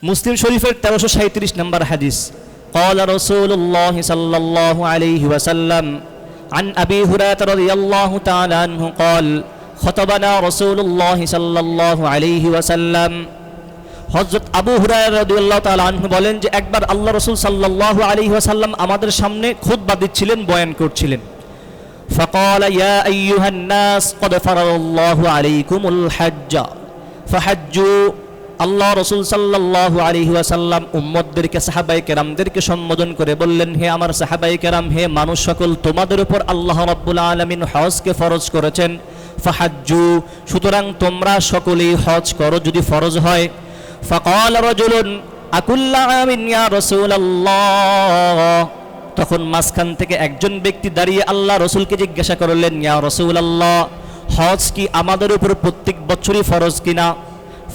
মুসলিম শরীফের 1337 নম্বর হাদিস, قال رسول الله صلى الله عليه وسلم عن أبي هريرة رضي الله تعالى عنه قال خطبنا رسول الله صلى الله عليه وسلم। হযরত আবু হুরায়রা রাদিয়াল্লাহু তাআলা আনহু বলেন যে একবার আল্লাহ রাসূল সাল্লাল্লাহু আলাইহি ওয়াসাল্লাম আমাদের সামনে খুতবা দিচ্ছিলেন, বয়ান করছিলেন। فقال يا أيها الناس قد فرض الله عليكم الحج فحجوا। আল্লাহ রাসূল সাল্লাল্লাহু আলাইহি ওয়াসাল্লাম উম্মতদেরকে, সাহাবায়ে কেরামদেরকে সম্বোধন করে বললেন, হে আমার সাহাবায়ে কেরাম, হে মানুষ সকল, তোমাদের উপর আল্লাহ রাব্বুল আলামিন হজকে ফরজ করেছেন। ফাহাজ্জু, সুতরাং তোমরা সকলেই হজ করো যদি ফরজ হয়। ফাকাল রাজুলুন আকুল্লা আমিন ইয়া রাসূলুল্লাহ। তখন মাঝখান থেকে একজন ব্যক্তি দাঁড়িয়ে আল্লাহ রাসূলকে জিজ্ঞাসা করলেন, ইয়া রাসূলুল্লাহ, হজ কি আমাদের উপর প্রত্যেক বছরই ফরজ কিনা?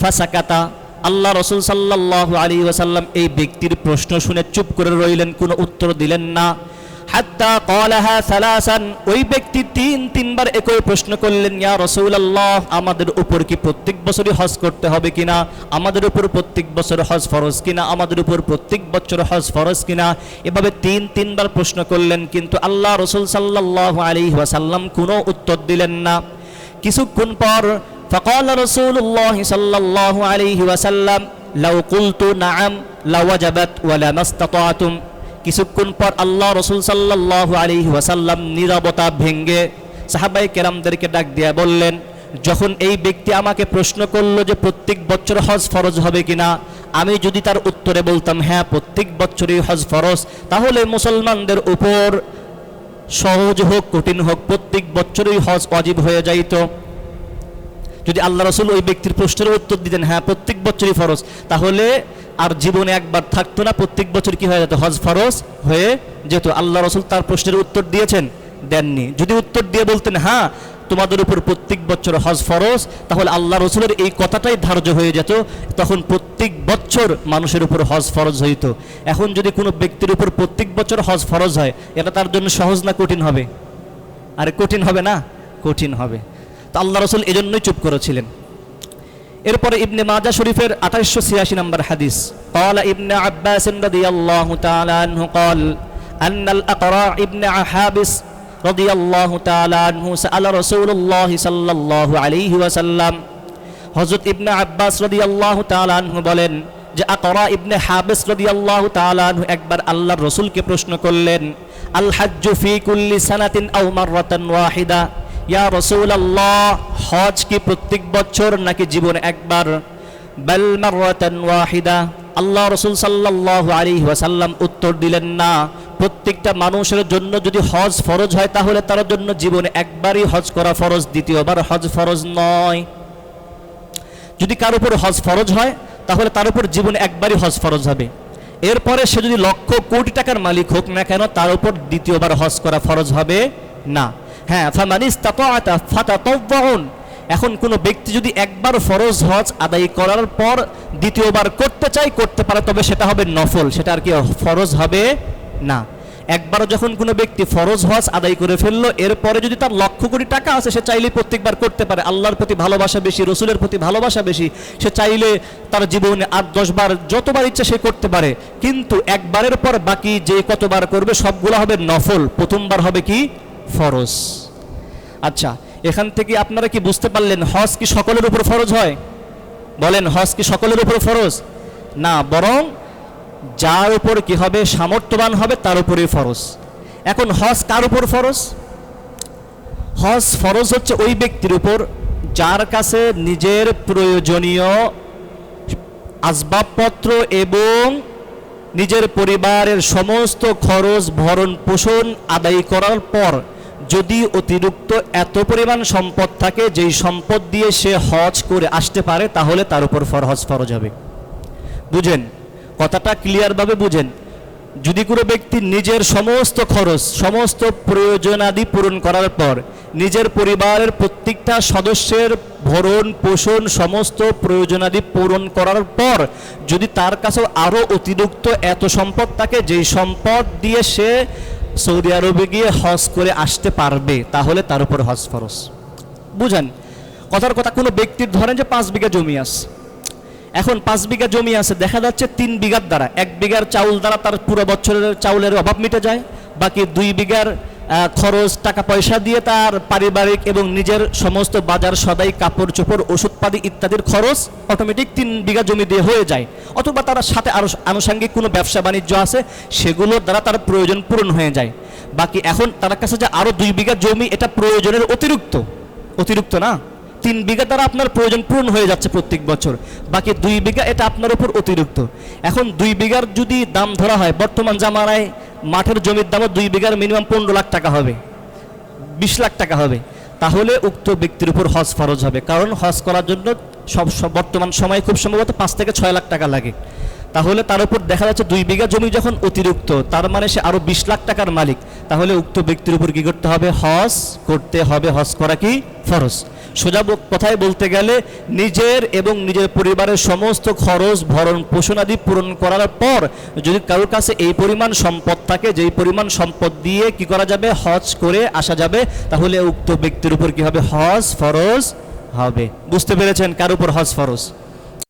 ফাসাকাতা, আল্লাহ রাসূল সাল্লাল্লাহু আলাইহি ওয়াসাল্লাম এই ব্যক্তির প্রশ্ন শুনে চুপ করে রইলেন, কোনো উত্তর দিলেন না। হাত্তা ক্বালাহা সালাসান, ওই ব্যক্তি তিনবার একই প্রশ্ন করলেন, ইয়া রাসূলুল্লাহ, আমাদের উপর কি প্রত্যেক বছরই হজ করতে হবে কিনা? আমাদের উপর প্রত্যেক বছর হজ ফরজ কিনা? আমাদের উপর প্রত্যেক বছর হজ ফরজ কিনা? এভাবে তিনবার প্রশ্ন করলেন, কিন্তু আল্লাহ রাসূল সাল্লাল্লাহু আলাইহি ওয়াসাল্লাম কোনো উত্তর দিলেন না। কিছুক্ষণ পর فقال رسول الله صلى الله عليه وسلم لو قلت نعم لوجبت ولما استطعتم। কিছুক্ষণ পর আল্লাহ রাসূল সাল্লাল্লাহু আলাইহি ওয়াসাল্লাম নীরবতা ভেঙে সাহাবায়ে কেরামদেরকে ডাক দিয়ে বললেন, যখন এই ব্যক্তি আমাকে প্রশ্ন করলো যে প্রত্যেক বছর হজ ফরজ হবে কিনা, আমি যদি তার উত্তরে বলতাম হ্যাঁ প্রত্যেক বছরই হজ ফরজ, তাহলে মুসলমানদের উপর সহজ হোক কঠিন হোক প্রত্যেক বছরই হজ ওয়াজিব হয়ে যাইত। যদি আল্লাহ রাসূল ওই ব্যক্তির প্রশ্নের উত্তর দিতেন হ্যাঁ প্রত্যেক বছরই ফরজ, তাহলে আর জীবনে একবার থাকতো না, প্রত্যেক বছর কি হয়ে যেত? হজ ফরজ হয়ে যেত। আল্লাহ রাসূল তার প্রশ্নের উত্তর দিয়েছেন? দেননি। যদি উত্তর দিয়ে বলতেন হ্যাঁ তোমাদের উপর প্রত্যেক বছর হজ ফরজ, তাহলে আল্লাহ রাসূলের এই কথাটাই ধার্য হয়ে যেত, তখন প্রত্যেক বছর মানুষের উপর হজ ফরজ হইতো। এখন যদি কোনো ব্যক্তির উপর প্রত্যেক বছর হজ ফরজ হয়, এটা তার জন্য সহজ না কঠিন হবে? আরে কঠিন হবে না? কঠিন হবে। আল্লাহ রাসূল এজন্যই চুপ করেছিলেন। এরপরে ইবনে মাজাহ শরীফের 2886 নম্বর হাদিস, قال ابن عباس رضي الله تعالى عنه قال ان الاقرع ابن حابس رضي الله تعالى عنه سأل رسول الله صلى الله عليه وسلم। হযরত ইবনে আব্বাস রাদিয়াল্লাহু তাআলা আনহু বলেন যে আকরা ইবনে হাবিস রাদিয়াল্লাহু তাআলা আনহু একবার আল্লাহর রাসূলকে প্রশ্ন করলেন, আল হাজ্জু ফি কুল্লি সানাতিন আও মাররাতান ওয়াহিদা, ইয়া রাসূলুল্লাহ, হজ কি প্রত্যেক বছর নাকি জীবনে একবার? বাল মাররাতান ওয়াহিদা, আল্লাহ রাসূল সাল্লাল্লাহু আলাইহি ওয়াসাল্লাম উত্তর দিলেন না, প্রত্যেকটা মানুষের জন্য যদি হজ ফরজ হয় তাহলে তার জন্য জীবনে একবারই হজ করা ফরজ, দ্বিতীয়বার হজ ফরজ নয়। যদি কার উপর হজ ফরজ হয় তাহলে তার উপর জীবনে একবারই হজ ফরজ হবে। এরপরে সে যদি লক্ষ কোটি টাকার মালিক হোক না কেন, তার উপর দ্বিতীয়বার হজ করা ফরজ হবে না। হ্যাঁ, ফামানিস্তাতাআতা ফাতাতাওয়াউন, এখন কোনো ব্যক্তি যদি একবার ফরজ হজ আদায় করার পর দ্বিতীয়বার করতে চায় করতে পারে, তবে সেটা হবে নফল, সেটা আর কি ফরজ হবে না। একবার যখন কোনো ব্যক্তি ফরজ হজ আদায় করে ফেললো, এরপরে যদি তার লক্ষ কোটি টাকা আছে, সে চাইলে প্রত্যেকবার করতে পারে। আল্লাহর প্রতি ভালোবাসা বেশি, রসুলের প্রতি ভালোবাসা বেশি, সে চাইলে তার জীবনে 8-10 বার যতবার ইচ্ছা সে করতে পারে। কিন্তু একবারের পর বাকি যে কতবার করবে সবগুলো হবে নফল, প্রথমবার হবে কি? ফরজ। আচ্ছা, এখান থেকে আপনারা কি বুঝতে পারলেন হজ কি সকলের উপর ফরজ হয়? বলেন, হজ কি সকলের উপর ফরজ না, বরং যার উপর কি হবে সামর্থ্যবান হবে তার উপরেই ফরজ। এখন হজ কার উপর ফরজ? হজ ফরজ হচ্ছে ওই ব্যক্তির উপর যার কাছে নিজের প্রয়োজনীয় আসবাবপত্র এবং নিজের পরিবারের সমস্ত খরচ ভরণ পোষণ আদায় করার পর যদি অতিরিক্ত এত পরিমাণ সম্পদ থাকে যেই সম্পদ দিয়ে সে হজ করে আসতে পারে, তাহলে তার উপর হজ ফরজ হবে। বুঝেন কথাটা, ক্লিয়ারভাবে বুঝেন। যদি কোনো ব্যক্তি নিজের সমস্ত খরচ সমস্ত প্রয়োজনাদি পূরণ করার পর নিজের পরিবারের প্রত্যেকটা সদস্যের ভরণ পোষণ সমস্ত প্রয়োজনাদি পূরণ করার পর যদি তার কাছে আরও অতিরিক্ত এত সম্পদ থাকে যেই সম্পদ দিয়ে সে সৌদি আরবে গিয়ে হজ করে আসতে পারবে, তাহলে তার উপর হজ ফরজ। বুঝেন কথার কথা, কোনো ব্যক্তির ধরেন যে 5 বিঘা জমি আছে, এখন 5 বিঘা জমি আছে, দেখা যাচ্ছে 3 বিঘার দ্বারা 1 বিঘার চাউল দ্বারা তার পুরো বছরের চাউলের অভাব মিটে যায়, বাকি 2 বিঘার খরচ টাকা পয়সা দিয়ে তার পারিবারিক এবং নিজের সমস্ত বাজার সদাই কাপড় চোপড় ওষুধপাতি ইত্যাদির খরচ অটোমেটিক 3 বিঘা জমি দিয়ে হয়ে যায়। অথবা তার সাথে আরও আনুষঙ্গিক কোনো ব্যবসা বাণিজ্য আছে, সেগুলোর দ্বারা তার প্রয়োজন পূরণ হয়ে যায়। বাকি এখন তার কাছে যে আরও 2 বিঘা জমি, এটা প্রয়োজনের অতিরিক্ত না, 3 বিঘা দ্বারা আপনার প্রয়োজন পূরণ হয়ে যাচ্ছে প্রত্যেক বছর, বাকি 2 বিঘা এটা আপনার উপর অতিরিক্ত। এখন 2 বিঘার যদি দাম ধরা হয়, বর্তমান জামানায় মাঠের জমির দামও 2 বিঘার মিনিমাম 15 লাখ টাকা হবে, 20 লাখ টাকা হবে, তাহলে উক্ত ব্যক্তির উপর হজ ফরজ হবে। কারণ হজ করার জন্য বর্তমান সময়ে খুব সম্ভবত 5 থেকে 6 লাখ টাকা লাগে। তাহলে তার উপর দেখা যাচ্ছে 2 বিঘা জমি যখন অতিরিক্ত, তার মানে সে আরও 20 লাখ টাকার মালিক, তাহলে উক্ত ব্যক্তির উপর কী করতে হবে? হজ করতে হবে। হজ করা কি ফরজ। সোজা কথায় বলতে গেলে নিজের এবং নিজের পরিবারের সমস্ত খরচ ভরণ পোষণ আদি পূরণ করার পর যদি কারোর কাছে এই পরিমাণ সম্পদ থাকে, যেই পরিমাণ সম্পদ দিয়ে কি করা যাবে? হজ করে আসা যাবে, তাহলে উক্ত ব্যক্তির উপর কি হবে? হজ ফরজ হবে। বুঝতে পেরেছেন কার উপর হজ ফরজ?